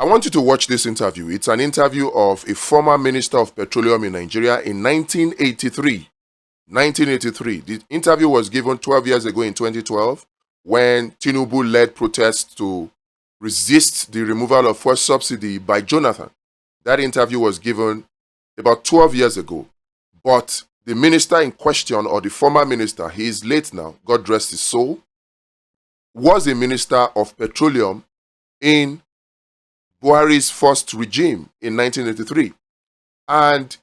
I want you to watch this interview. It's an interview of a former Minister of Petroleum in Nigeria in 1983. 1983. The interview was given 12 years ago in 2012 when Tinubu led protests to resist the removal of fuel subsidy by Jonathan. That interview was given about 12 years ago. But the minister in question, or the former minister, he is late now, God rest his soul, was a minister of petroleum in Buhari's first regime in 1983. And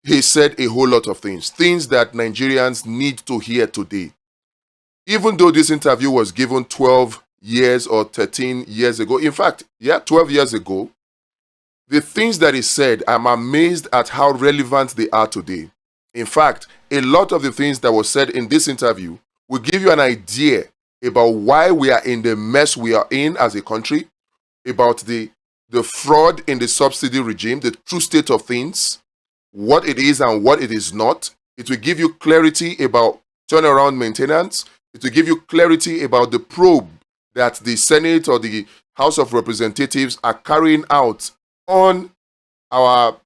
he said a whole lot of things that Nigerians need to hear today. Even though this interview was given 12 years or 13 years ago, in fact, 12 years ago, the things that he said, I'm amazed at how relevant they are today. In fact, a lot of the things that were said in this interview will give you an idea about why we are in the mess we are in as a country, about the fraud in the subsidy regime, the true state of things, what it is and what it is not. It will give you clarity about turnaround maintenance. It will give you clarity about the probe that the Senate or the House of Representatives are carrying out on our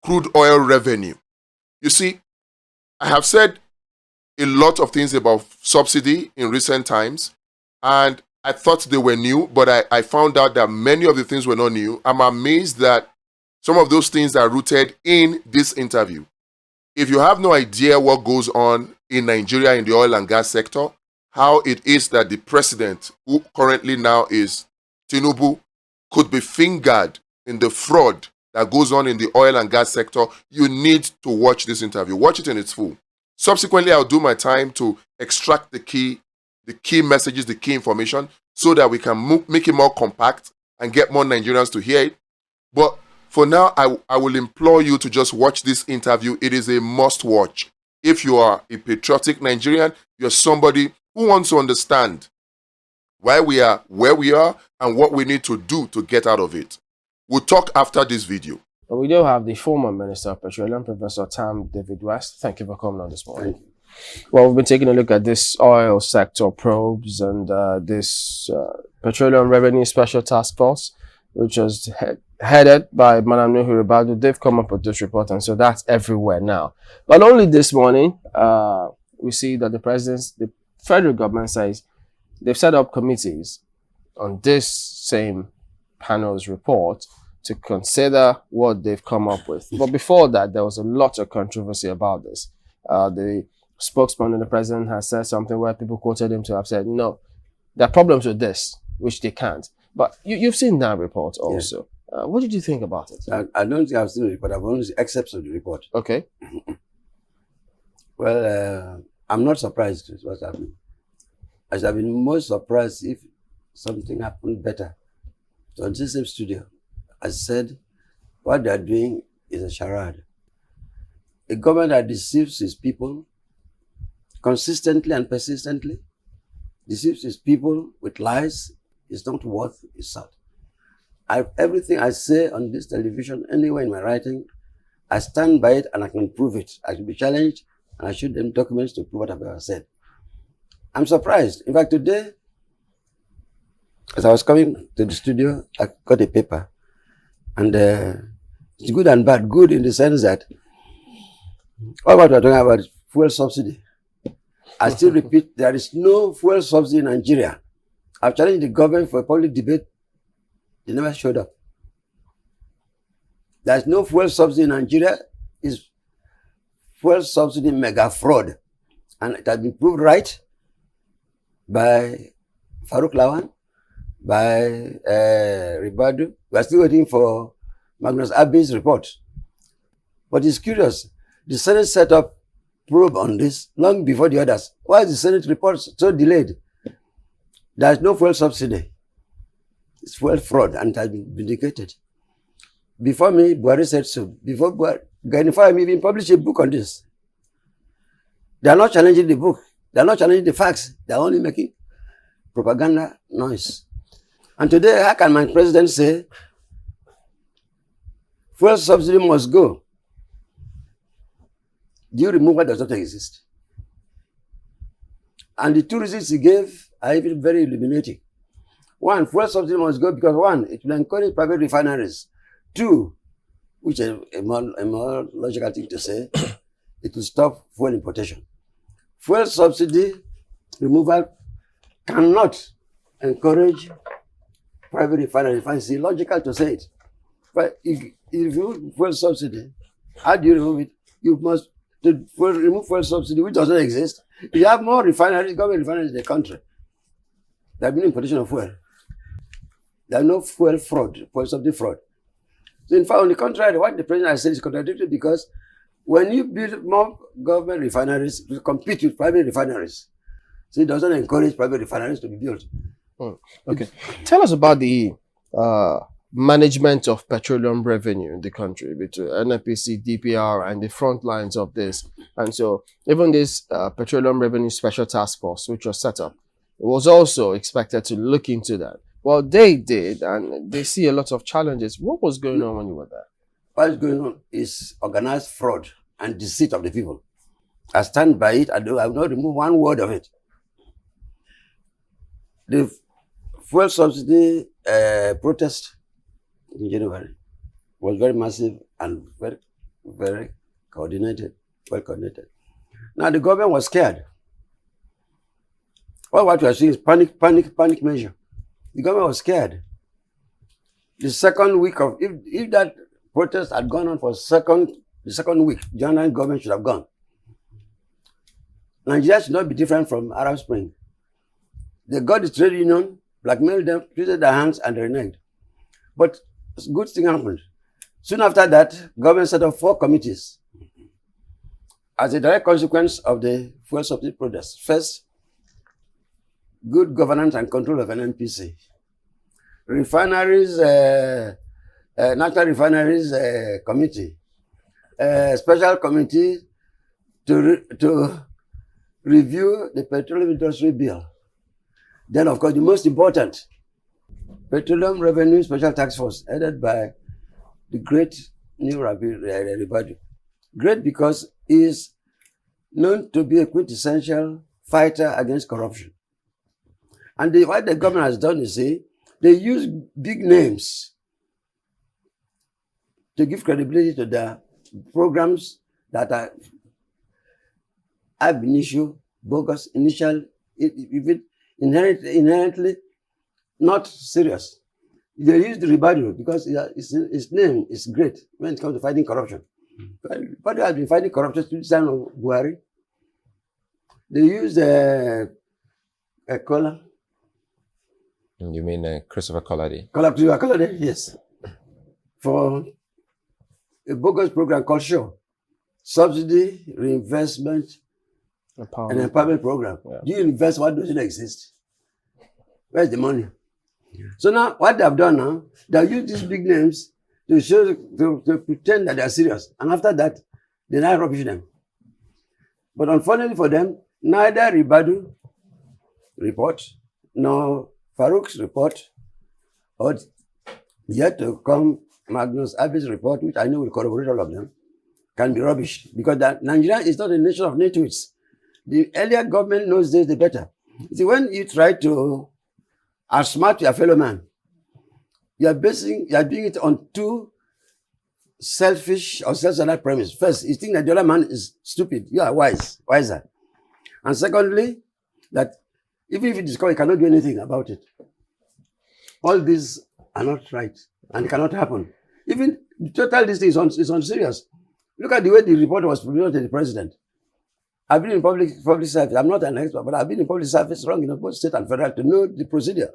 crude oil revenue. You see, I have said a lot of things about subsidy in recent times, and I thought they were new, but I found out that many of the things were not new. I'm amazed that some of those things are rooted in this interview. If you have no idea what goes on in Nigeria in the oil and gas sector, how it is that the president, who currently now is Tinubu, could be fingered in the fraud that goes on in the oil and gas sector, you need to watch this interview. Watch it in its full. Subsequently, I'll do my time to extract the key messages, the key information, so that we can make it more compact and get more Nigerians to hear it. But for now, I will implore you to just watch this interview. It is a must watch. If you are a patriotic Nigerian, you're somebody who wants to understand why we are where we are and what we need to do to get out of it. We'll talk after this video. But we do have the former Minister of Petroleum, Professor Tam David West. Thank you for coming on this morning. Well, we've been taking a look at this oil sector probes and this Petroleum Revenue Special Task Force, which was headed by Madam Nuhu Ribadu. They've come up with this report, and so that's everywhere now. But only this morning, we see that the federal government says they've set up committees on this same panel's report to consider what they've come up with. But before that, there was a lot of controversy about this. The spokesman of the president has said something where people quoted him to have said, no, there are problems with this, which they can't. But you've seen that report also. Yeah. What did you think about it? I don't think I've seen the report. I've only seen excerpts of the report. Okay. Well, I'm not surprised with what's happening. I should have been more surprised if something happened better. So in this same studio, I said, what they are doing is a charade. A government that deceives its people consistently and persistently, deceives its people with lies, is not worth its salt. Everything I say on this television, anywhere in my writing, I stand by it and I can prove it. I should be challenged and I show them documents to prove what I've ever said. I'm surprised. In fact, today, as I was coming to the studio, I got a paper. And it's good and bad. Good in the sense that all what we're talking about is fuel subsidy. I still repeat, there is no fuel subsidy in Nigeria. I've challenged the government for a public debate. They never showed up. There's no fuel subsidy in Nigeria. It's fuel subsidy mega fraud. And it has been proved right by Farouk Lawan, by Ribadu. We are still waiting for Magnus Abbey's report. But it's curious. The Senate set up probe on this long before the others. Why is the Senate report so delayed? There is no fuel subsidy. It's fuel fraud and it has been vindicated. Before me, Buhari said so. Before I even published a book on this. They are not challenging the book. They are not challenging the facts. They are only making propaganda noise. And today, how can my president say fuel subsidy must go? Do you remove what does not exist? And the two reasons he gave are even very illuminating. One, fuel subsidy must go because one, it will encourage private refineries. Two, which is a more logical thing to say, it will stop fuel importation. Fuel subsidy removal cannot encourage private refineries. It's illogical to say it. But if you remove fuel subsidy, how do you remove it? You must remove fuel subsidy, which doesn't exist. If you have more refineries, government refineries in the country, there will be no importation of fuel. There is no fuel fraud, fuel subsidy fraud. So in fact, on the contrary, what the president has said is contradictory because when you build more government refineries, it will compete with private refineries. So it doesn't encourage private refineries to be built. Okay. Tell us about the management of petroleum revenue in the country between NNPC, DPR, and the front lines of this. And so even this Petroleum Revenue Special Task Force, which was set up, it was also expected to look into that. Well, they did, and they see a lot of challenges. What was going on when you were there? What is going on is organized fraud and deceit of the people. I stand by it. I will not remove one word of it. The fuel subsidy protest in January was very massive and very, very coordinated, well coordinated. Now the government was scared. Well, what we are seeing is panic measure. The government was scared. The second week of, if that protest had gone on for the second week, January government should have gone. Nigeria should not be different from Arab Spring. They got the trade union, blackmailed them, twisted their hands, and they reneged. But a good thing happened. Soon after that, government set up 4 committees as a direct consequence of the fuel subsidy protest. First, good governance and control of NNPC. Refineries, National Refineries Committee, special committee to review the petroleum industry bill. Then, of course, the most important, Petroleum Revenue Special Task Force, headed by the great Nuhu Ribadu. Great because he is known to be a quintessential fighter against corruption. And what the government has done is they use big names to give credibility to their programs that are ab initio, bogus, initial, even inherently not serious. They use the Ribadu because his name is great when it comes to fighting corruption. Ribadu has been fighting corruption since the time of Buhari. They use a collar. You mean Christopher Collady? Collady, yes. For a bogus program called SHOW, Subsidy, Reinvestment, and Empowerment Program. Yeah. Do you invest what doesn't exist? Where's the money? So now, what they've done now, they've used these big names to show, to pretend that they're serious. And after that, they now rubbish them. But unfortunately for them, neither Ribadu report, nor Farouk's report, or yet to come Magnus Abbey's report, which I know will corroborate all of them, can be rubbish. Because Nigeria is not a nation of nitwits. The earlier government knows this, the better. You see, when you try to outsmart your fellow man, you are doing it on 2 selfish or self-centered premises. First, you think that the other man is stupid. You are wiser. And secondly, that even if you discover you cannot do anything about it, all these are not right and cannot happen. Even the total this thing is unserious. Look at the way the report was presented to the president. I've been in public service. I'm not an expert, but I've been in public service long enough, both state and federal, to know the procedure.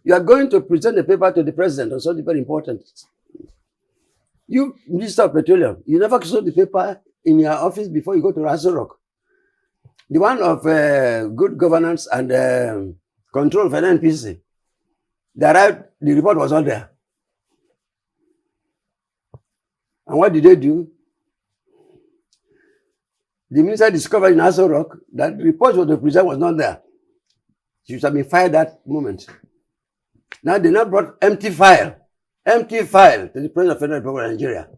You are going to present the paper to the president on something very important. You, Minister of Petroleum, you never saw the paper in your office before you go to Aso Rock. The one of good governance and control of NNPC, the report was not there. And what did they do? The minister discovered in Aso Rock that the report was to present was not there. She should have been fired that moment. Now they now brought empty file to the President of Federal Republic of Nigeria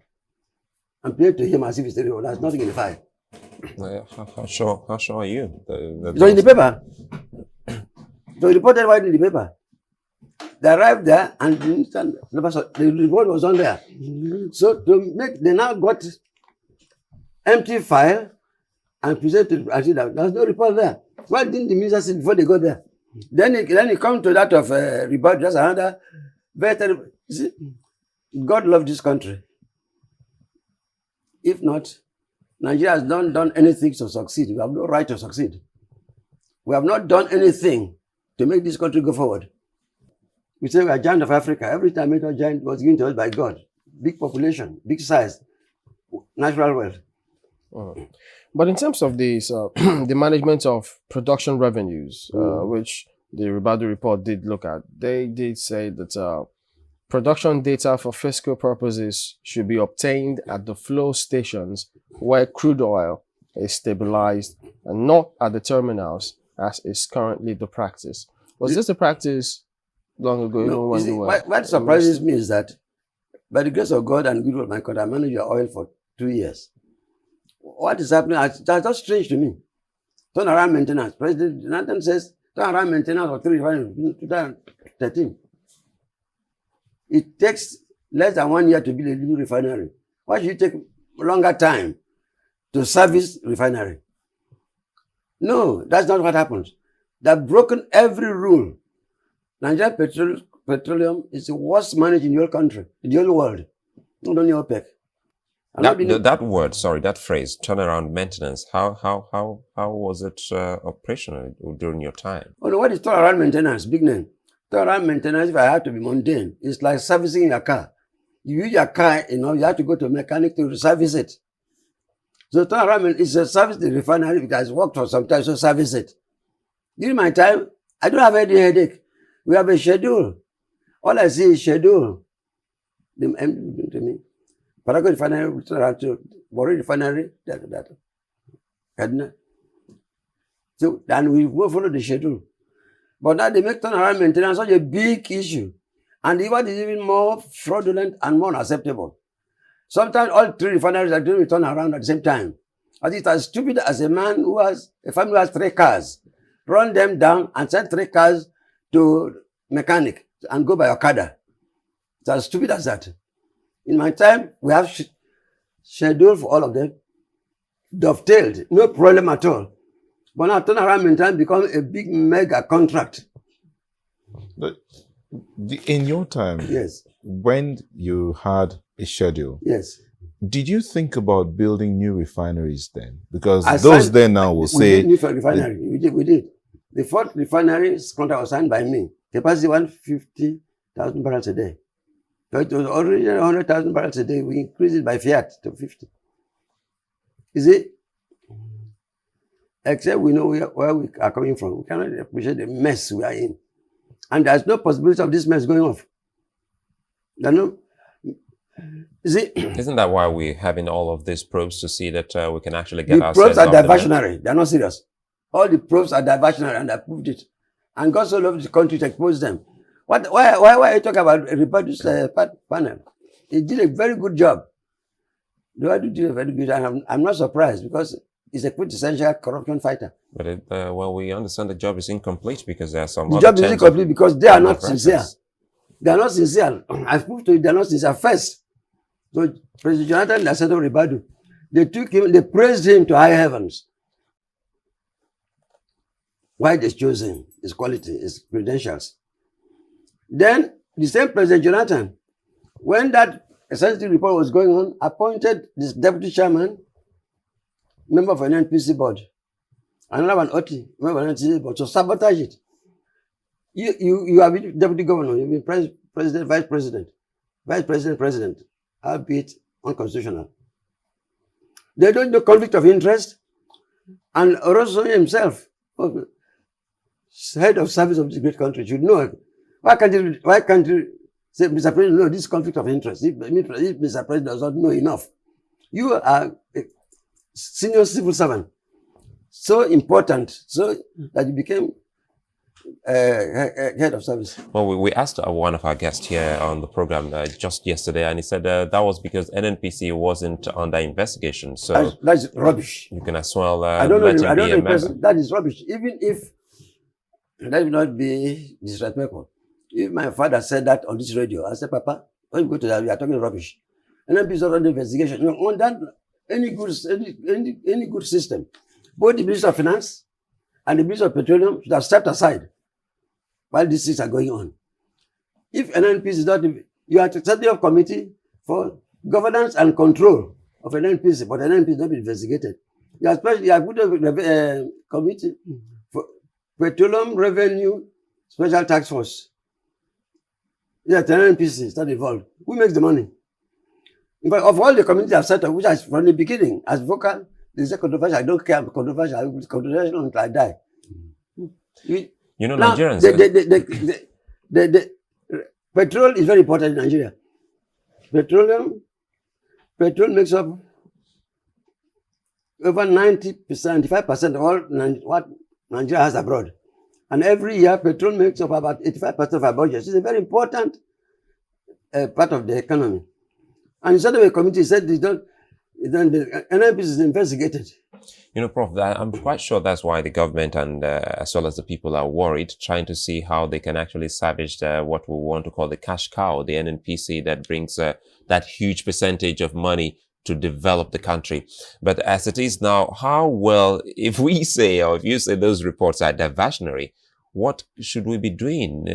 and played to him as if it's the there's nothing in the file. How sure are you? It's in the paper. So reported right in the paper. They arrived there and the report was on there. So they now got empty file and presented to that. There's no report there. Why didn't the minister say before they got there? Then it come to that of Ribadu. That's another very terrible. See, God loves this country. If not, Nigeria has not done anything to succeed. We have no right to succeed. We have not done anything to make this country go forward. We say we are giant of Africa. Every time a giant was given to us by God. Big population, big size, natural wealth. But in terms of this, the management of production revenues, which the Ribadu report did look at, they did say that production data for fiscal purposes should be obtained at the flow stations where crude oil is stabilized and not at the terminals, as is currently the practice. Was this the practice long ago? No, what surprises me is that by the grace of God and goodwill of my God, I managed your oil for 2 years. What is happening? That's just strange to me. Turnaround maintenance. President Jonathan says turnaround maintenance for 3 refineries in 2013. It takes less than 1 year to build a new refinery. Why should it take longer time to service refinery? No, that's not what happens. They've broken every rule. Nigeria petroleum is the worst managed in your country, in the whole world, not only OPEC. That word, sorry, that phrase, turnaround maintenance, how was it operational during your time? Oh, no, what is turnaround maintenance? Big name. Turnaround maintenance, if I have to be mundane, it's like servicing your car. You use your car, you have to go to a mechanic to service it. So turnaround is a service the refinery, it has worked for some time, so service it. During my time, I don't have any headache. We have a schedule. All I see is schedule. The MD to me. Harcourt refinery, Warri refinery, Kaduna. So then we will follow the schedule. But now they make turnaround maintenance such a big issue. And what is even more fraudulent and more unacceptable. Sometimes all 3 refineries are doing a turnaround at the same time. And it's as stupid as a man who has, a family who has 3 cars. Run them down and send 3 cars to mechanic and go by Okada. It's as stupid as that. In my time, we have schedule for all of them, dovetailed, no problem at all. But now turnaround maintenance become a big mega contract. But in your time, yes, when you had a schedule, yes, did you think about building new refineries then? Because those then now will say... We did new refinery. We did. The 4th refinery contract was signed by me. Capacity 150,000 barrels a day. So it was already 100,000 barrels a day. We increased it by fiat to 50. You see, except we know where we are coming from. We cannot appreciate the mess we are in. And there's no possibility of this mess going off. You see, isn't that why we're having all of these probes to see that we can actually get ourselves? The probes are diversionary. They're not serious. All the probes are diversionary, and I proved it. And God so loved the country to expose them. Why are you talking about Ribadu's panel? He did a very good job. Ribadu did a very good job. I'm not surprised because he's a quintessential corruption fighter. But well, we understand the job is incomplete because there are some. The job is incomplete because they are not sincere. They are not sincere. I've proved to you they are not sincere first. So President Jonathan, the set of Ribadu, they took him, they praised him to high heavens. Why they chose him? His quality, his credentials. Then the same President Jonathan, when that sensitive report was going on, appointed this deputy chairman, member of an NPC board, another one OT, member of an NPC board, to sabotage it. You have been deputy governor, you've been president, vice president, albeit unconstitutional. They don't know conflict of interest, and Oroso himself, head of service of this great country, should know it. Why can't you say, Mr. President, no, this conflict of interest? If Mr. President does not know enough, you are a senior civil servant, so important, so that you became head of service. Well, we asked one of our guests here on the program just yesterday, and he said that was because NNPC wasn't under investigation. So that's rubbish. You can as well I don't know. That is rubbish. Even if that would not be disrespectful. If my father said that on this radio, I said, Papa, when you go to that, we are talking rubbish. NNPC is not under investigation. You know, on that, any good system, both the Minister of Finance and the Minister of Petroleum should have stepped aside while these things are going on. If NNPC is not, you are setting up committee for governance and control of NNPC, but NNPC is not being investigated. You have put a committee for petroleum revenue special task force. Yeah, the NNPC is not involved. Who makes the money? In fact, of all the communities I've set up, which is from the beginning, as vocal, they say controversial. I don't care. Controversial until I die. You know, now, Nigerians. The petrol is very important in Nigeria. Petrol makes up over 95% of all what Nigeria has abroad. And every year, petrol makes up about 85% of our budget. It's a very important part of the economy. And instead of a committee said the NNPC is investigated. You know, Prof, I'm quite sure that's why the government and as well as the people are worried, trying to see how they can actually salvage what we want to call the cash cow, the NNPC that brings that huge percentage of money to develop the country. But as it is now, how well, if we say, or if you say those reports are diversionary, what should we be doing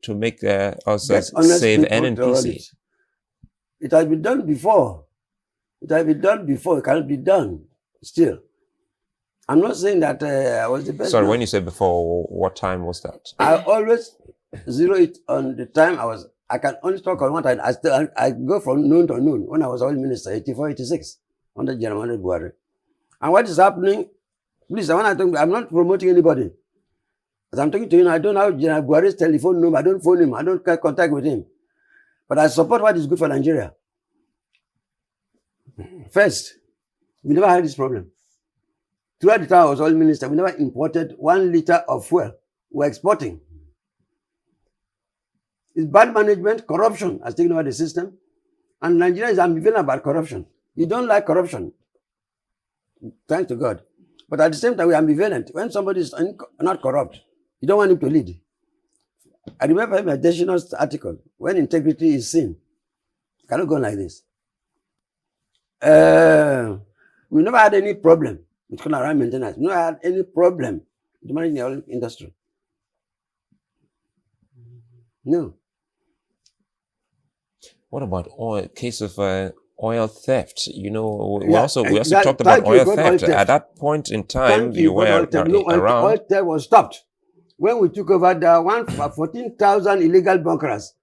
to make us save NNPC? It has been done before. It has been done before. It cannot be done still. I'm not saying that I was the best. Sorry, when you said before, what time was that? I always zero it on the time I can only talk on one time. I go from noon to noon when I was oil minister, 84, 86, under General Buhari. And what is happening, please, I'm not promoting anybody. As I'm talking to you, I don't have General Buhari's telephone number. I don't phone him. I don't get contact with him. But I support what is good for Nigeria. First, we never had this problem. Throughout the time I was oil minister, we never imported 1 liter of fuel. We're exporting. It's bad management, corruption has taken over the system. And Nigeria is ambivalent about corruption. You don't like corruption. Thanks to God. But at the same time, we're ambivalent. When somebody is not corrupt, you don't want him to lead. I remember my additional article, when integrity is seen. It cannot go like this. We never had any problem with turnaround maintenance. We never had any problem with managing the oil industry. No. What about case of oil theft? You know, we Yeah, also that- talked about thank you, oil God, theft. oil theft. At that point in time, Thank you were oil theft. No, around. oil theft was stopped. When we took over the 14,000 illegal bunkers,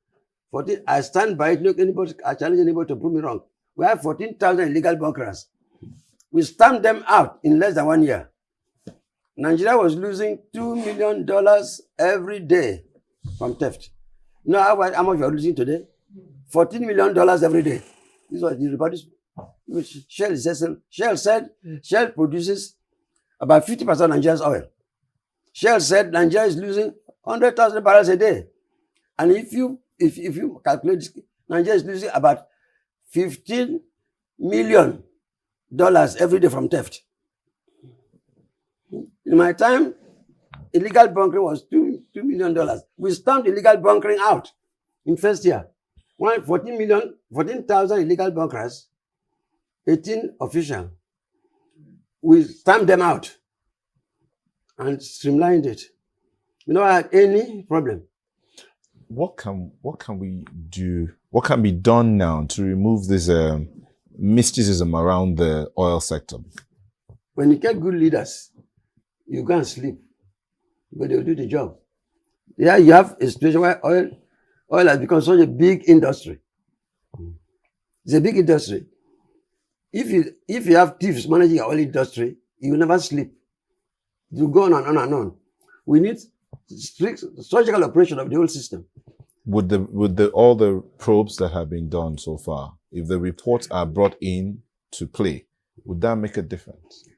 I stand by it. Look, I challenge anybody to prove me wrong. We have 14,000 illegal bunkers. We stamped them out in less than 1 year. Nigeria was losing $2 million every day from theft. You know how much we are losing today? $14 million every day. This was the Ribadu. Shell said Shell produces about 50% of Nigeria's oil. Shell said Nigeria is losing 100,000 barrels a day. And if you calculate this, Nigeria is losing about $15 million every day from theft. In my time, illegal bunkering was $2 million. We stamped illegal bunkering out in first year. 14,000 illegal bunkers, 18 official. We stamped them out and streamlined it. We never had any problem. What can we do? What can be done now to remove this mysticism around the oil sector? When you get good leaders, you go and sleep, but they'll do the job. Yeah, you have a situation where oil has become such a big industry. It's a big industry. If you have thieves managing your oil industry, you will never sleep. You go on and on and on. We need strict surgical operation of the whole system. Would all the probes that have been done so far, if the reports are brought in to play, would that make a difference?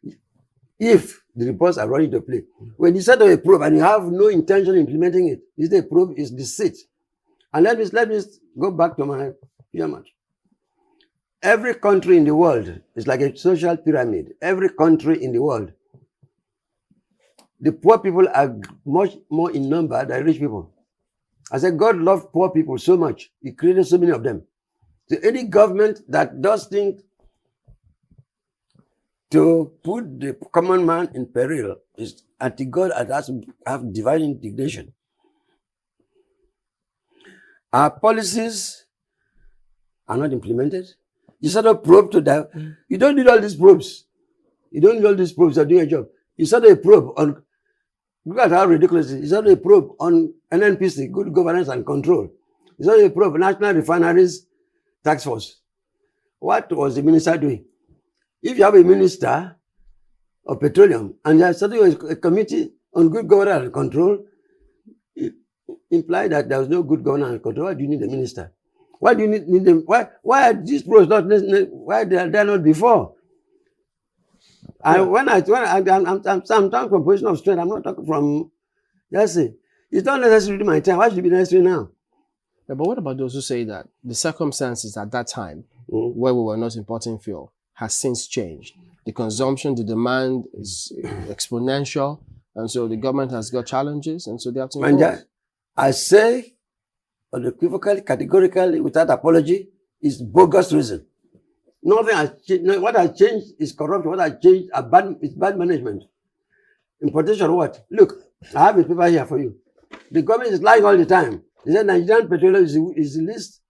If the reports are running to play. When you set up a probe and you have no intention of implementing it, is the probe is deceit. And let me go back to my pyramid. Every country in the world is like a social pyramid. Every country in the world. The poor people are much more in number than rich people. I said, God loved poor people so much. He created so many of them. So any government that does things to put the common man in peril is anti-God and has to have divine indignation. Our policies are not implemented. You set up probe to that. You don't need all these probes. You don't need all these probes to do your job. You set up a probe on, look at how ridiculous it is. You set up a probe on NNPC, Good Governance and Control. You set up a probe, National Refineries Task Force. What was the minister doing? If you have a minister of petroleum and you are setting a committee on good governance and control, it implies that there was no good governance and control. Why do you need a minister? Why do you need them? Why are these pros not necessary? Why they are not before? Yeah. I'm talking from position of strength. I'm not talking from, that's it. It's not necessary to my time. Why should it be necessary now? Yeah, but what about those who say that the circumstances at that time, where we were not importing fuel, has since changed? The consumption, the demand is exponential, and so the government has got challenges, and so they have to import. I say, unequivocally, categorically, without apology, is bogus reason. Nothing has changed. What has changed is corruption. What has changed is bad management. Importation, what? Look, I have a paper here for you. The government is lying all the time. They said Nigerian petroleum is the least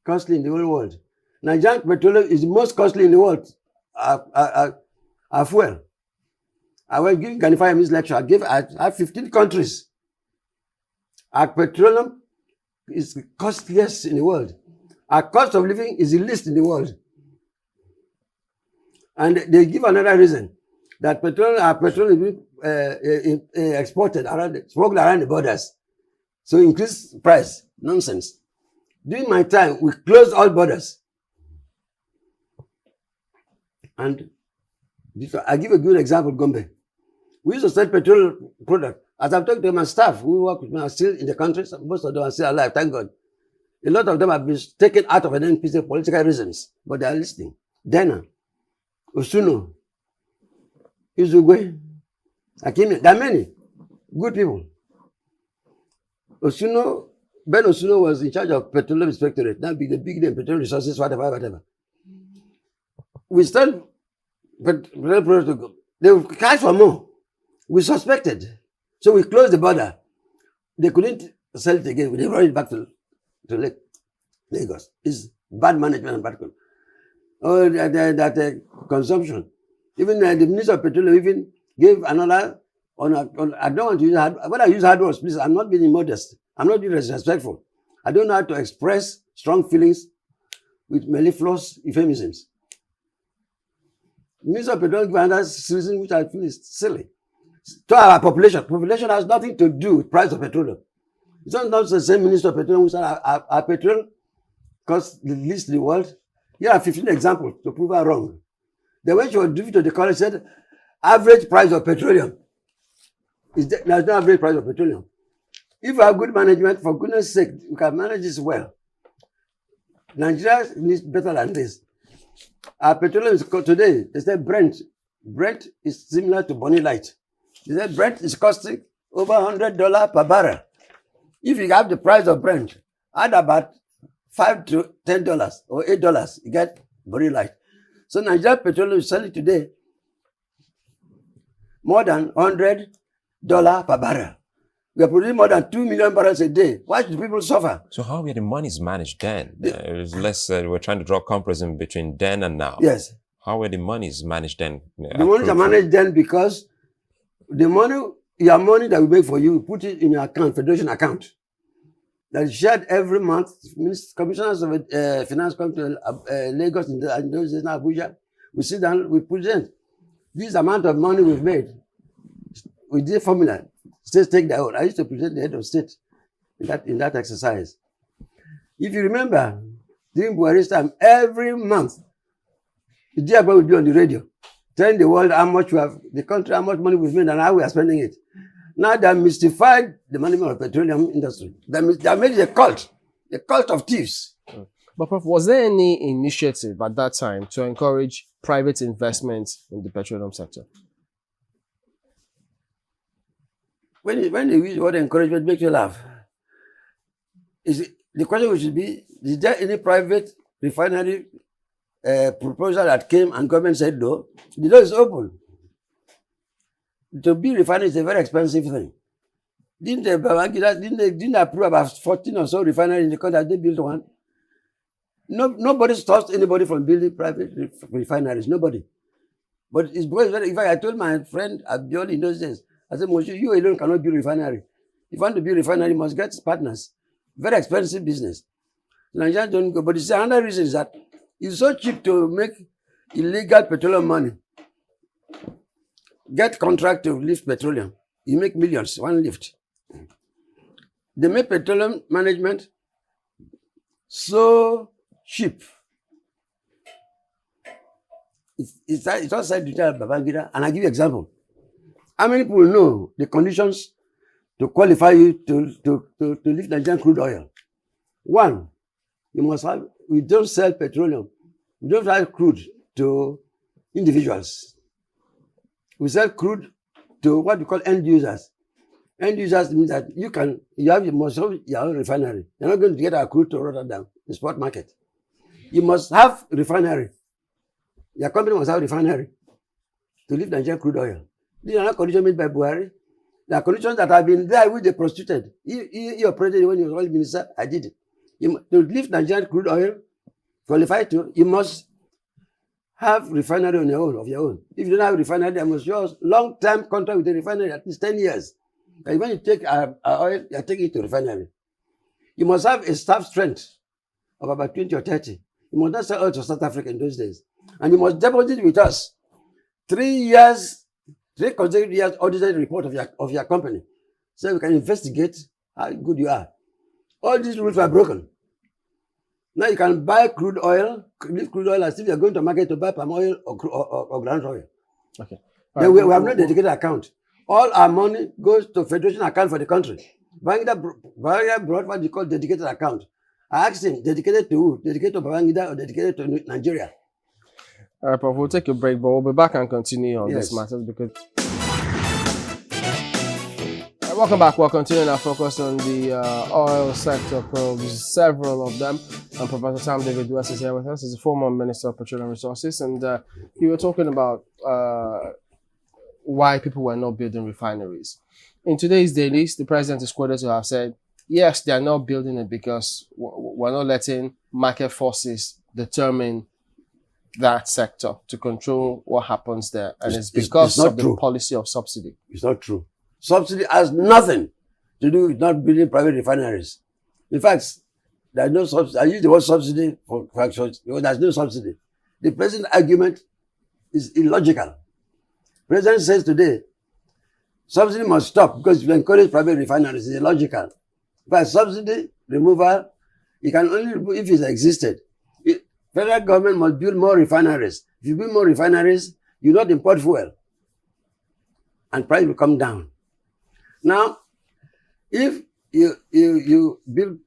costly in the whole world. Nigerian petroleum is the most costly in the world. Fuel. I was giving Ganify this lecture. I have 15 countries. Our petroleum is the costliest in the world. Our cost of living is the least in the world. And they give another reason that our petroleum is being exported smuggled around the borders. So increase price. Nonsense. During my time, we closed all borders. And I give a good example, Gombe. We used to sell petrol product. As I've talked to my staff who work with me are still in the country. Most of them are still alive, thank God. A lot of them have been taken out of an NPC for political reasons, but they are listening. Dena, Osuno, Izugwe, Akimi, there are many good people. Ben Osuno was in charge of Petroleum Inspectorate. Now be the big name, Petroleum Resources, whatever. We started petroleum products to go. They would cash for more. We suspected. So we closed the border. They couldn't sell it again. They brought it back to Lagos. It's bad management and bad control. Oh, that consumption. Even the Minister of Petroleum even gave another, I don't want to use hard, when I use hard words, please, I'm not being modest. I'm not being disrespectful. I don't know how to express strong feelings with mellifluous euphemisms. Minister of Petroleum gave another reason which I feel is silly. To our population has nothing to do with price of petroleum. It's not the same Minister of Petroleum who said our petrol costs the least in the world. Here are 15 examples to prove her wrong. Then when she was driven to the college, said average price of petroleum. There's no average price of petroleum. If you have good management, for goodness sake, you can manage this well. Nigeria needs better than this. Our petroleum is today, they said Brent is similar to Bonny Light. They said Brent is costing over $100 per barrel. If you have the price of Brent, add about $5 to $10 or $8, you get Bonny Light. So Nigeria petroleum is selling today more than $100 per barrel. We are producing more than 2 million barrels a day. Why should people suffer? So how were the monies managed then? It was less, we're trying to draw comparison between then and now. Yes. How were the monies managed then? The monies are managed then because the money, your money that we make for you, we put it in your account, federation account. That is shared every month. Commissioners of finance come to Lagos and those in Abuja. We sit down, we present this amount of money we've made. We did formula. States take their own. I used to present the head of state in that exercise. If you remember, during Buhari's time, every month, the DRB would be on the radio, telling the world how much we have, the country, how much money we've made and how we are spending it. Now they have mystified the management of the petroleum industry. They have made it a cult of thieves. But Prof, was there any initiative at that time to encourage private investment in the petroleum sector? When they use the word encouragement, it makes you laugh. The question should be, is there any private refinery proposal that came and government said no? The door is open. To build refinery is a very expensive thing. Didn't approve about 14 or so refineries in the country? They built one. Nobody stops anybody from building private refineries. Nobody. But it's because, in fact, I told my friend Abioli in those days, I said, Moshe, you alone cannot build refinery. If you want to build refinery, you must get partners. Very expensive business. Nigerians don't go. But another reason is that it's so cheap to make illegal petroleum money. Get contract to lift petroleum. You make millions, one lift. They make petroleum management so cheap. It's outside the time of Babangida. And I give you an example. How many people know the conditions to qualify you to lift Nigerian crude oil? One, you must have, we don't sell petroleum. We don't sell crude to individuals. We sell crude to what we call end users. End users means that you must have your own refinery. You're not going to get our crude to Rotterdam, the spot market. You must have refinery. Your company must have refinery to lift Nigerian crude oil. These are not conditions made by Buhari. There are conditions that have been there with the prostituted. He operated when he was oil minister. I did it. To lift Nigerian crude oil, qualify to, you must have refinery on your own, of your own. If you don't have a refinery, you must use long-term contract with the refinery, at least 10 years. And when you take our oil, you are taking it to refinery. You must have a staff strength of about 20 or 30. You must not sell oil to South Africa in those days. And you must deposit with us 3 consecutive years audited report of your company. So we can investigate how good you are. All these rules were broken. Now you can buy crude oil as if you're going to market to buy palm oil or ground oil. Okay. Then we have no dedicated account. All our money goes to federation account for the country. Babangida brought what you call dedicated account. I asked him, dedicated to who? Dedicated to Babangida or dedicated to Nigeria? All right, Prof, we'll take a break, but we'll be back and continue on this matter because... Welcome back. We're continuing our focus on the oil sector probes, several of them. And Professor Tam David West is here with us. He's a former Minister of Petroleum Resources. And you were talking about why people were not building refineries. In today's dailies, the president is quoted to have said, yes, they are not building it because we're not letting market forces determine that sector to control what happens there. And it's because of the policy of subsidy. It's not true. Subsidy has nothing to do with not building private refineries. In fact, there's no subsidy. I use the word subsidy for because there's no subsidy. The president's argument is illogical. The president says today, subsidy must stop because you encourage private refineries. It's illogical. But subsidy removal, you can only remove if it existed. Federal government must build more refineries. If you build more refineries, you not import fuel. And price will come down. Now, if you build,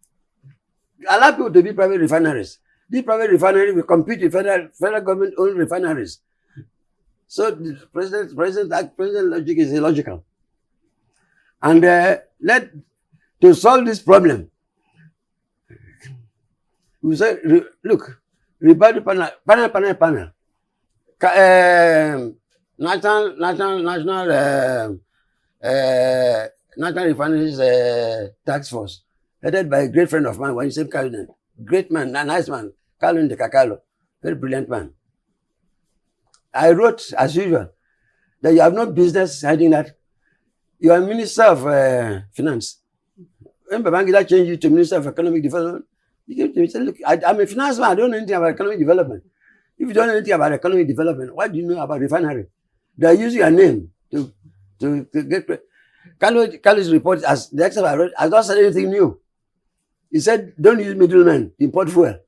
allow people to build private refineries, these private refineries will compete with federal government-owned refineries. So the president logic is illogical. And to solve this problem, we say, look, Ribadu panel. National Refineries Task Force, headed by a great friend of mine, one same cabinet, great man, a nice man, Kalun de Kakalo, very brilliant man. I wrote, as usual, that you have no business hiding that. You are Minister of Finance. When Babangida changed you to Minister of Economic Development, you came to me and said, look, I'm a finance man, I don't know anything about economic development. If you don't know anything about economic development, what do you know about refinery? They are using your name to get... Kalu's report, as the expert I wrote, has not said anything new. He said, don't use middlemen to import fuel.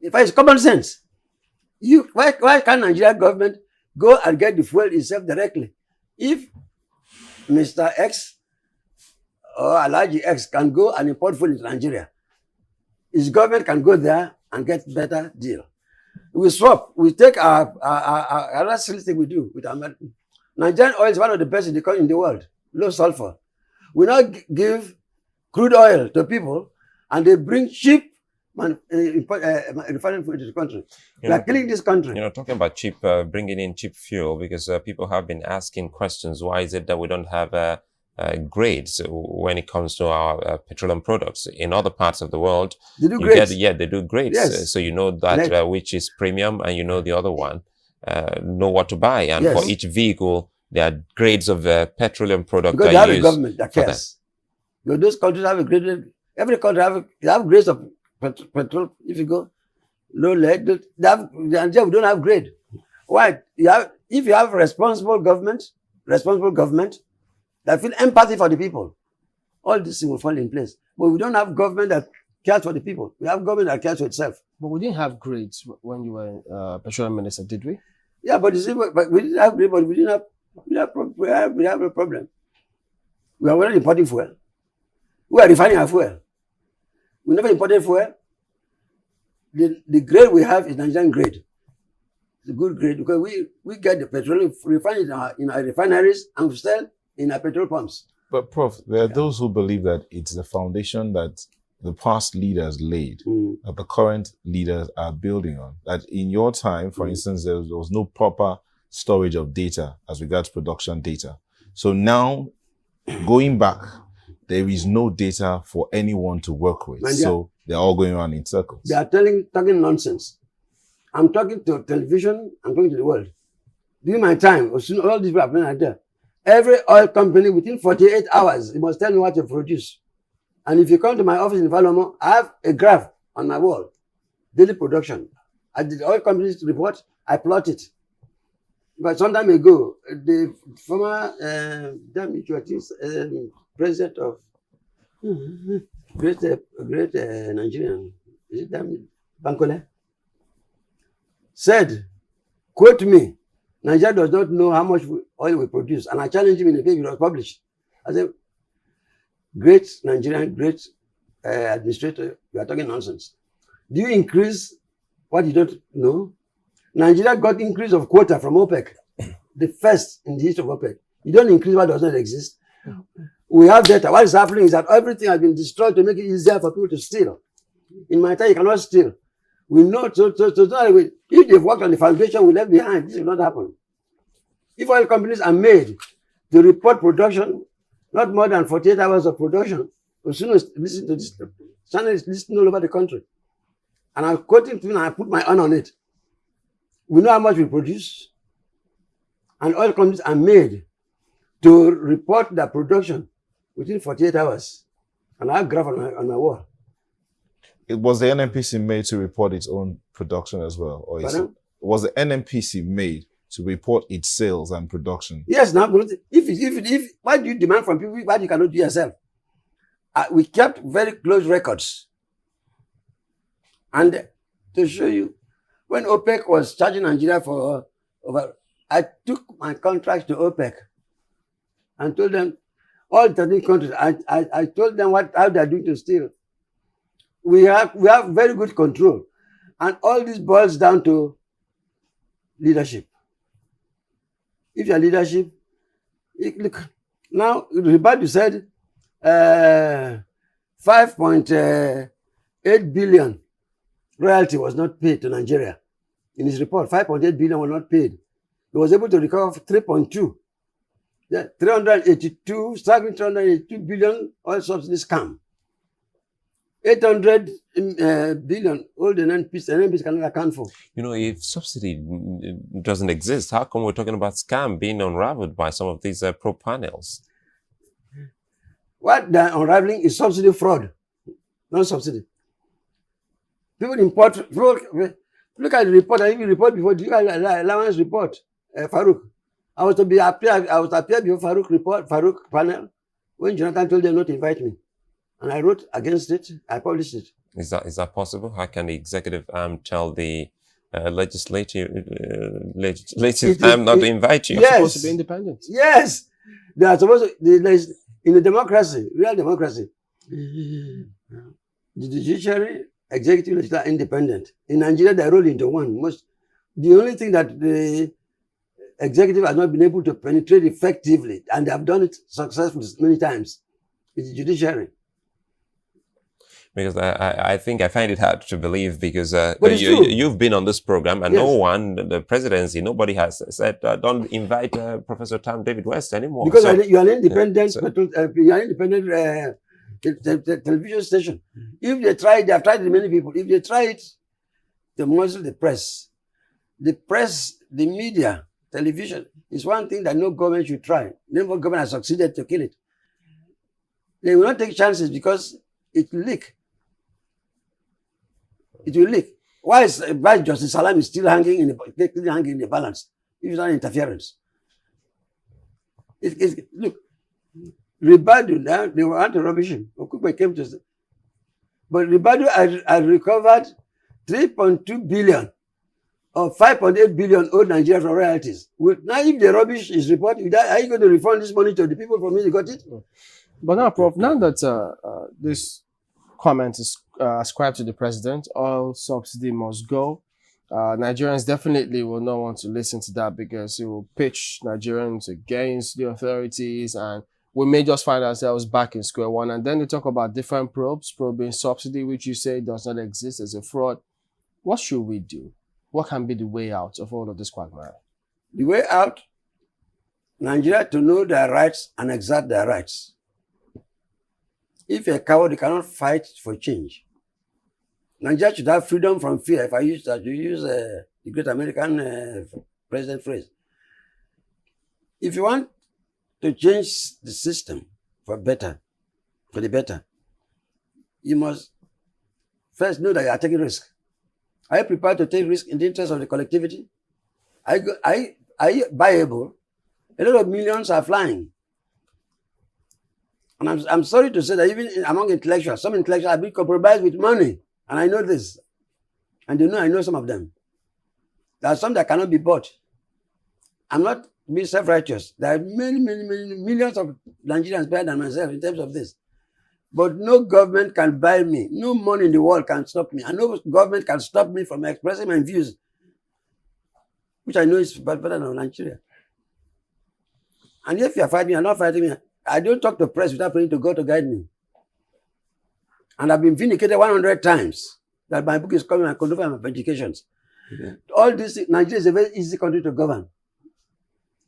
In fact, it's common sense. Why can't Nigeria government go and get the fuel itself directly? If Mr. X or Alhaji X can go and import fuel into Nigeria, his government can go there and get better deal. We swap. We take our last thing we do with our Nigerian oil is one of the best in the world. Low sulfur. We now give crude oil to people And they bring cheap refining fuel into the country. They are killing this country. Talking about cheap, bringing in cheap fuel, because people have been asking questions. Why is it that we don't have grades when it comes to our petroleum products? In other parts of the world, They do grades. they do grades. Yes. So you know that which is premium, and you know the other one, know what to buy. And Yes. for each vehicle, there are grades of petroleum product Because that they have a use government that for that. cares. Because those countries have a graded, every country have grades of petrol. If you go low lead, we don't have grade. Why? If you have responsible government that feel empathy for the people, all these things will fall in place. But we don't have government that cares for the people. We have government that cares for itself. But we didn't have grades when you were petroleum minister, did we? Yeah, but you see, but we didn't have grade, but we have a problem. We are already importing fuel. We are refining our fuel. We never imported fuel. The grade we have is Nigerian grade. It's a good grade because we get the petroleum refined in our refineries and we sell in our petrol pumps. But Prof, there are those who believe that it's the foundation that the past leaders laid, that the current leaders are building on. That in your time, for instance, there was no proper storage of data as regards production data. So now, going back, there is no data for anyone to work with. So they're all going around in circles. They are talking nonsense. I'm talking to television, I'm talking to the world. During my time, all these people have been like that. Every oil company within 48 hours, they must tell me what to produce. And if you come to my office in Valomo, I have a graph on my wall, daily production. I did oil companies report, I plot it. But some time ago, the former president of great Nigerian, is it Bankole, said, quote me, Nigeria does not know how much oil we produce. And I challenged him in a paper that was published. I said, great Nigerian, great administrator, you are talking nonsense. Do you increase what you don't know? Nigeria got increase of quota from OPEC, the first in the history of OPEC. You don't increase what does not exist. We have data. What is happening is that everything has been destroyed to make it easier for people to steal. In my time, you cannot steal. We know, so if they've worked on the foundation we left behind, this will not happen. If oil companies are made to report production, not more than 48 hours of production, as soon as listen to this, channel is listening all over the country. And I'm quoting to you and I put my own on it. We know how much we produce. And oil companies are made to report their production within 48 hours. And I have a graph on my wall. It was the NNPC made to report its own production as well? Or was the NNPC made to report its sales and production? Yes, now, if why do you demand from people what you cannot do yourself? We kept very close records. And to show you, when OPEC was charging Nigeria for I took my contracts to OPEC and told them, all 13 countries, I told them how they are doing to steal. We have very good control. And all this boils down to leadership. If your leadership, look, now Ribadu said 5.8 billion royalty was not paid to Nigeria. In his report, 5.8 billion were not paid. He was able to recover 3.2. Yeah, 382 billion oil subsidy scam. 800 billion, all the NNPC cannot account for. If subsidy doesn't exist, how come we're talking about scam being unraveled by some of these probe panels? What they're unraveling is subsidy fraud, not subsidy. People import, look at the report, I even report before, look at the allowance report, Farouk. I was to appear before Farouk panel, when Jonathan told them not to invite me. And I wrote against it. I published it. Is that possible? How can the executive arm tell the legislative arm not to invite you? Yes. Supposed to be independent. Yes. They are supposed to, in a democracy, real democracy, the judiciary, executive, legislature are independent. In Nigeria, they roll into one. The only thing that the executive has not been able to penetrate effectively, and they have done it successfully many times, is the judiciary. Because I think I find it hard to believe because But it's true. you've been on this program and Yes. no one, the presidency, nobody has said, don't invite Professor Tam David West anymore. Because So- you are an independent, so- you are an independent television station. If they try it, they have tried it many people. If they try it, they muzzle the press. The press, the media, television is one thing that no government should try. No government has succeeded to kill it. They will not take chances because it will leak. It will leak. Why is Vice Justice Salam is still hanging in the balance? If it's not interference. Look, Ribadu, now they were anti-rubbish him. Came to, but Ribadu had recovered 3.2 billion or 5.8 billion owed Nigeria for royalties. Now, if the rubbish is reported, are you going to refund this money to the people from whom you got it? But now, Prof, now that this comment is ascribed to the president, oil subsidy must go. Nigerians definitely will not want to listen to that because it will pitch Nigerians against the authorities, and we may just find ourselves back in square one. And then they talk about different probes, probing subsidy, which you say does not exist as a fraud. What should we do? What can be the way out of all of this quagmire? The way out, Nigeria to know their rights and exert their rights. If you're a coward, you cannot fight for change. Nigeria should have freedom from fear. If I use that, you use the great American president phrase. If you want to change the system for the better, you must first know that you are taking risk. Are you prepared to take risk in the interest of the collectivity? Are you viable? A lot of millions are flying. And I'm sorry to say that even among intellectuals, some intellectuals have been compromised with money. And I know this. And they know I know some of them. There are some that cannot be bought. I'm not being self-righteous. There are many millions of Nigerians better than myself in terms of this. But no government can buy me. No money in the world can stop me. And no government can stop me from expressing my views, which I know is better than Nigeria. And if you are fighting me, you're not fighting me. I don't talk to press without praying to God to guide me. And I've been vindicated 100 times that my book is coming and control my educations. Yeah. All this, Nigeria is a very easy country to govern.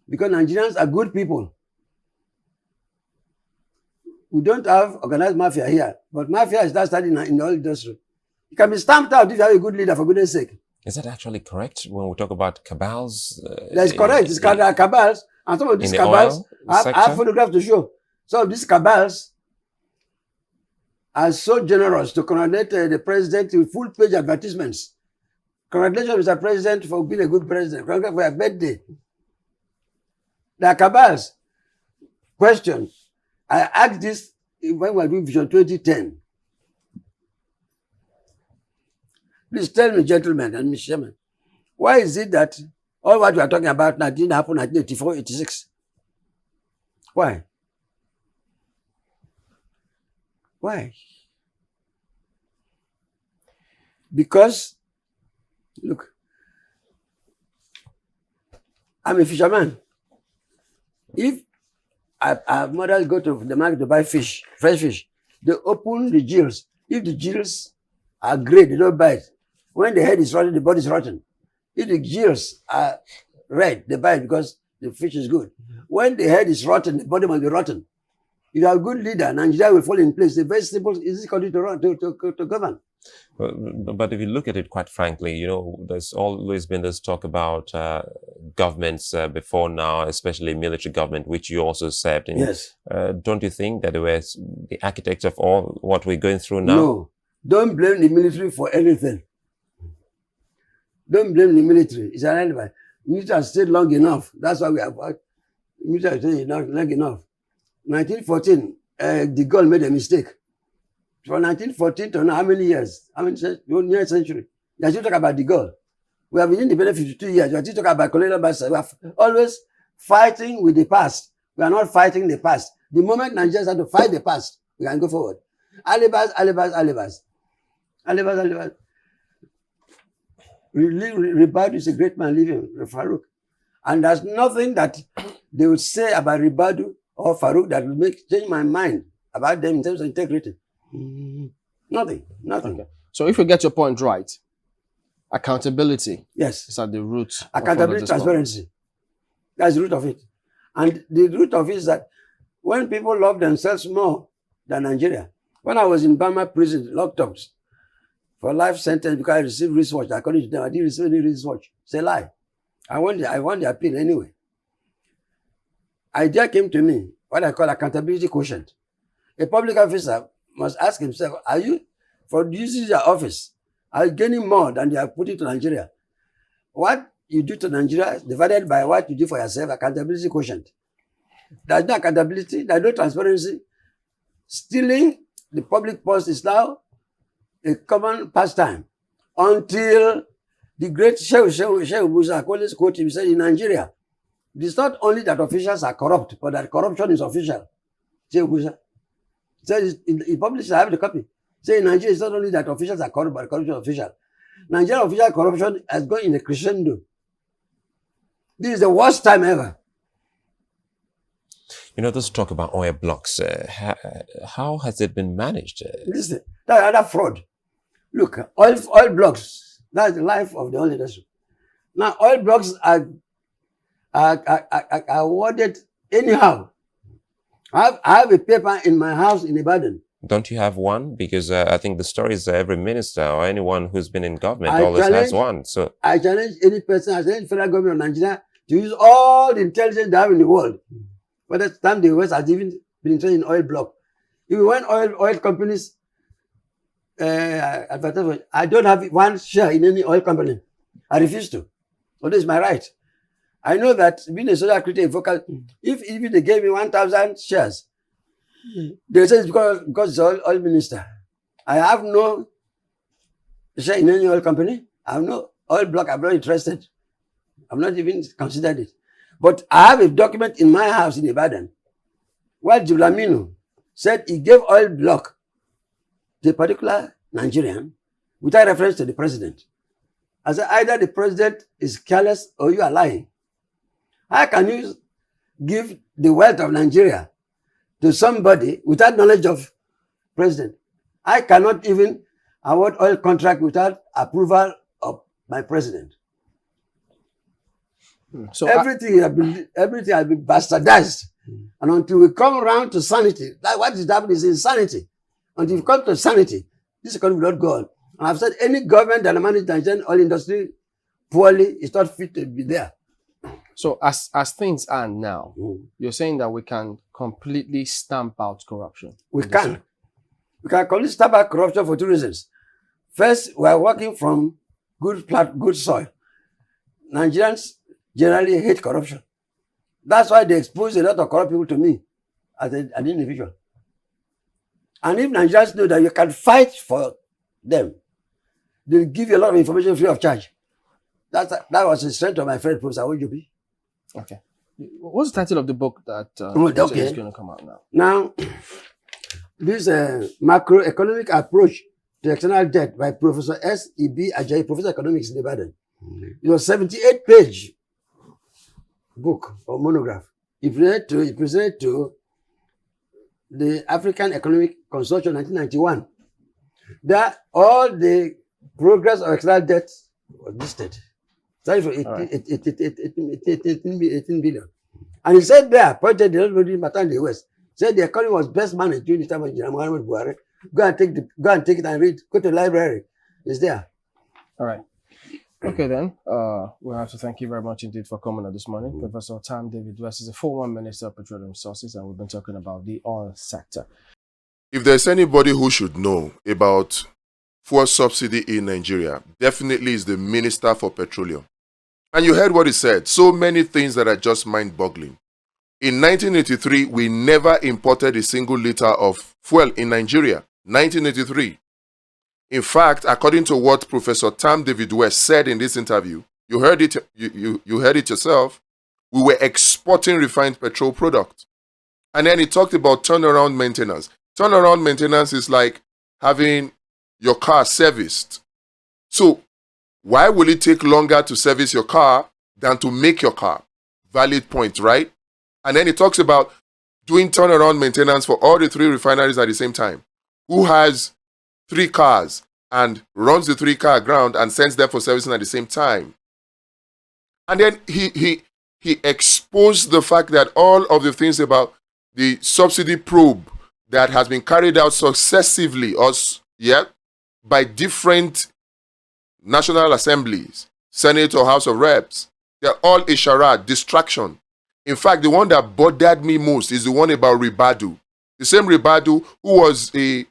Because Nigerians are good people. We don't have organized mafia here, but mafia is not starting in the oil industry. It can be stamped out if you have a good leader, for goodness sake. Is that actually correct when we talk about cabals? That's correct. It's cabals. And some of these cabals, I have photographs to show. Some of these cabals are so generous to congratulate the president with full-page advertisements. Congratulations, Mr. President, for being a good president. Congratulations for your birthday. There are cabals. Question. I asked this when we were doing Vision 2010. Please tell me, gentlemen and Mr. Chairman, why is it that all what we are talking about now didn't happen in 1984, 86? Why? Why? Because, look, I'm a fisherman. If our mothers go to the market to buy fish, fresh fish, they open the gills. If the gills are great, they don't buy it. When the head is rotten, the body is rotten. If the gills are red, they buy it because the fish is good. When the head is rotten, the body must be rotten. If you are a good leader, Nigeria will fall in place. It's a very simple, easy country to govern. But if you look at it quite frankly, you know, there's always been this talk about governments before now, especially military government, which you also served in. Yes. Don't you think that they were the architects of all what we're going through now? No. Don't blame the military for anything. Don't blame the military. It's an alibi. The military has stayed long enough. That's why we have the military has stayed long enough. 1914, de Gaulle made a mistake. From 1914 to now, how many years? How many century? You are still talking about de Gaulle. We have been independent 52 years. You are still talking about colonial masters. We are always fighting with the past. We are not fighting the past. The moment Nigerians have to fight the past, we can go forward. Alibas. Ribadu is a great man living, Farouk. And there's nothing that they would say about Ribadu or Farouk that will change my mind about them in terms of integrity. Nothing. Okay. So if you get your point right, accountability Yes. is at the root. Accountability, transparency. That's the root of it. And the root of it is that when people love themselves more than Nigeria, when I was in Burma prison, locked up for life sentence because I received wristwatch, according to them, I didn't receive any wristwatch. It's a lie. I won the appeal anyway. Idea came to me, what I call accountability quotient. A public officer must ask himself, are you, for using your office, are you gaining more than they are putting to Nigeria? What you do to Nigeria divided by what you do for yourself, accountability quotient. There's no accountability, there's no transparency. Stealing the public purse is now a common pastime until the great Sheikh Musa always quote him, said in Nigeria, it's not only that officials are corrupt, but that corruption is official. Sheikh Musa said, he published, I have the copy. Say in Nigeria, it's not only that officials are corrupt, but corruption is official. Nigerian official corruption has gone in a crescendo. This is the worst time ever. You know, let's talk about oil blocks. How has it been managed? Listen, that's another fraud. Look, oil blocks, that's the life of the oil industry. Now, oil blocks are awarded anyhow. I have a paper in my house in Ibadan. Don't you have one? Because I think the story is every minister or anyone who's been in government always has one. So I challenge any person, I challenge the federal government of Nigeria to use all the intelligence they have in the world. By the time the West has even been interested in oil block. If you want oil companies, advertise, I don't have one share in any oil company. I refuse to. So this is my right. I know that being a social critic, if even they gave me 1,000 shares, they say it's because it's oil minister. I have no share in any oil company. I have no oil block. I'm not interested. I've not even considered it. But I have a document in my house in Ibadan where Julamino said he gave oil block to a particular Nigerian without reference to the president. I said either the president is careless or you are lying. How can you give the wealth of Nigeria to somebody without knowledge of president? I cannot even award oil contract without approval of my president. So everything has been bastardized. And until we come around to sanity, like what is happening is insanity. Until we come to sanity, this economy will not go on. And I've said any government that manages the Nigerian oil industry poorly is not fit to be there. So as things are now, you're saying that we can completely stamp out corruption? We can. We can completely stamp out corruption for two reasons. First, we are working from good soil. Nigerians generally hate corruption. That's why they expose a lot of corrupt people to me as an individual. And if Nigerians know that you can fight for them, they'll give you a lot of information free of charge. That was the strength of my friend, Professor Obi. Okay. What's the title of the book that is going to come out now? Now, this macroeconomic approach to external debt by Professor S.E.B. Ajayi, Professor of Economics in Ibadan. It was a 78-page book or monograph. It presented to the African Economic Consortium 1991. That all the progress of external debt was listed. Sorry for 18 billion. And he said there, pointed the everybody matter in the West, said the economy was best managed during the time of Nigerian Buhari. Go and take it and read. Go to the library. It's there. All right. Okay then. We'll have to thank you very much indeed for coming on this morning. Professor Tam David West is a former Minister of Petroleum Resources, and we've been talking about the oil sector. If there's anybody who should know about fuel subsidy in Nigeria, definitely is the Minister for Petroleum. And you heard what he said. So many things that are just mind-boggling. In 1983, we never imported a single liter of fuel in Nigeria. 1983. In fact, according to what Professor Tam David West said in this interview, you heard it. You heard it yourself. We were exporting refined petrol products, and then he talked about turnaround maintenance. Turnaround maintenance is like having your car serviced. So, why will it take longer to service your car than to make your car? Valid point, right? And then he talks about doing turnaround maintenance for all the 3 refineries at the same time. Who has 3 cars and runs the 3-car ground and sends them for servicing at the same time. And then he exposed the fact that all of the things about the subsidy probe that has been carried out successively by different national assemblies, Senate or House of Reps, they're all a charade, distraction. In fact, the one that bothered me most is the one about Ribadu. The same Ribadu who was a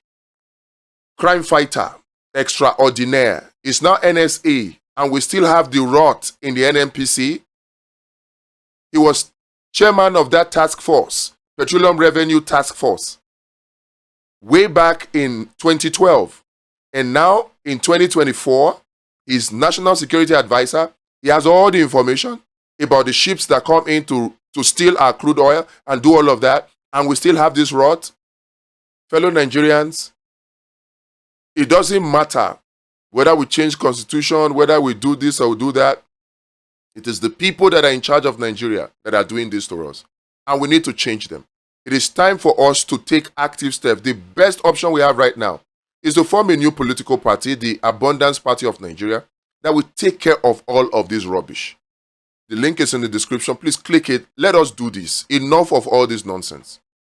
crime fighter extraordinaire is now NSA, and we still have the rot in the NNPC. He was chairman of that task force, Petroleum Revenue Task Force, way back in 2012. And now, in 2024, he's National Security Advisor. He has all the information about the ships that come in to steal our crude oil and do all of that. And we still have this rot. Fellow Nigerians, it doesn't matter whether we change constitution, whether we do this or we do that. It is the people that are in charge of Nigeria that are doing this to us. And we need to change them. It is time for us to take active steps. The best option we have right now is to form a new political party, the Abundance Party of Nigeria, that will take care of all of this rubbish. The link is in the description. Please click it. Let us do this. Enough of all this nonsense.